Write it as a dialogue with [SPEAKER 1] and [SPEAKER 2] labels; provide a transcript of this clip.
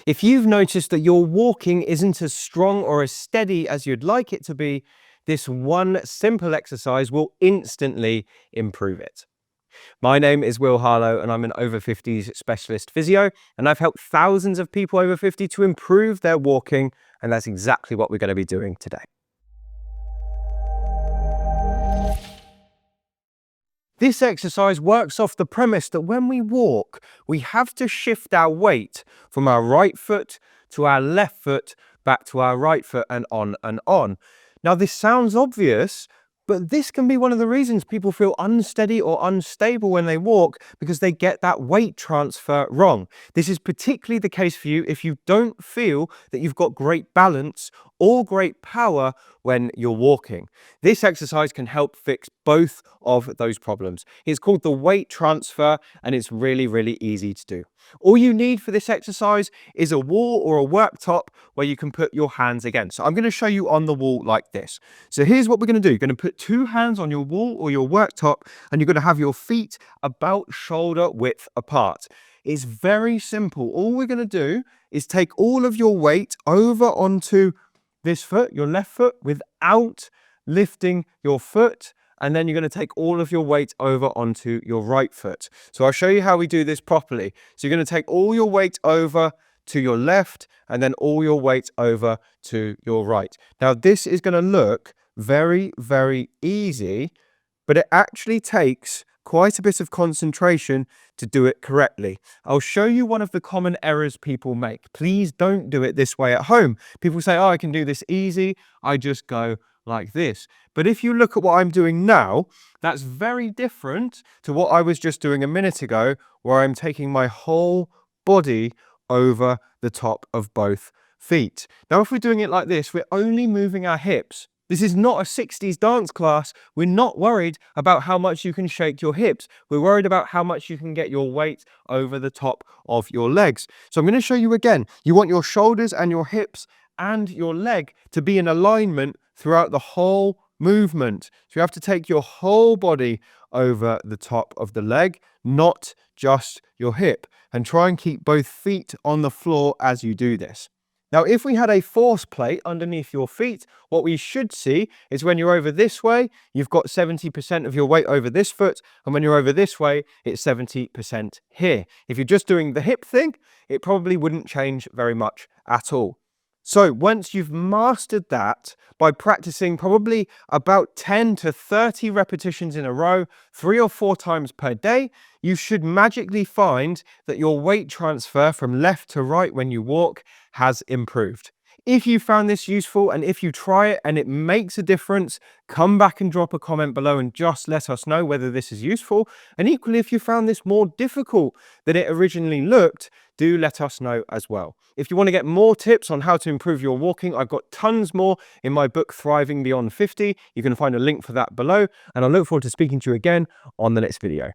[SPEAKER 1] If you've noticed that your walking isn't as strong or as steady as you'd like it to be, this one simple exercise will instantly improve it. My name is Harlow and I'm an over-50s specialist physio, and I've helped thousands of people over 50 to improve their walking, and that's exactly what we're going to be doing today. This exercise works off the premise that when we walk, we have to shift our weight from our right foot to our left foot, back to our right foot, and on and on. Now, this sounds obvious, but this can be one of the reasons people feel unsteady or unstable when they walk, because they get that weight transfer wrong. This is particularly the case for you if you don't feel that you've got great balance or great power when you're walking. This exercise can help fix both of those problems. It's called the weight transfer, and it's really, really easy to do. All you need for this exercise is a wall or a worktop where you can put your hands against. So I'm going to show you on the wall like this. So here's what we're going to do. You're going to put two hands on your wall or your worktop, and you're going to have your feet about shoulder width apart. It's very simple. All we're going to do is take all of your weight over onto this foot, your left foot, without lifting your foot. And then you're going to take all of your weight over onto your right foot. So I'll show you how we do this properly. So you're going to take all your weight over to your left and then all your weight over to your right. Now, this is going to look very, very easy, but it actually takes quite a bit of concentration to do it correctly. I'll show you one of the common errors people make. Please don't do it this way at home. People say, oh, I can do this easy. I just go like this. But if you look at what I'm doing now, that's very different to what I was just doing a minute ago, where I'm taking my whole body over the top of both feet. Now, if we're doing it like this, we're only moving our hips. This is not a 60s dance class. We're not worried about how much you can shake your hips. We're worried about how much you can get your weight over the top of your legs. So I'm going to show you again. You want your shoulders and your hips and your leg to be in alignment throughout the whole movement. So you have to take your whole body over the top of the leg, not just your hip, and try and keep both feet on the floor as you do this. Now, if we had a force plate underneath your feet, what we should see is when you're over this way, you've got 70% of your weight over this foot, and when you're over this way, it's 70% here. If you're just doing the hip thing, it probably wouldn't change very much at all. So once you've mastered that by practicing probably about 10 to 30 repetitions in a row, 3 or 4 times per day, you should magically find that your weight transfer from left to right when you walk has improved. If you found this useful and if you try it and it makes a difference, come back and drop a comment below and just let us know whether this is useful. And equally, if you found this more difficult than it originally looked, do let us know as well. If you want to get more tips on how to improve your walking, I've got tons more in my book, Thriving Beyond 50. You can find a link for that below, and I look forward to speaking to you again on the next video.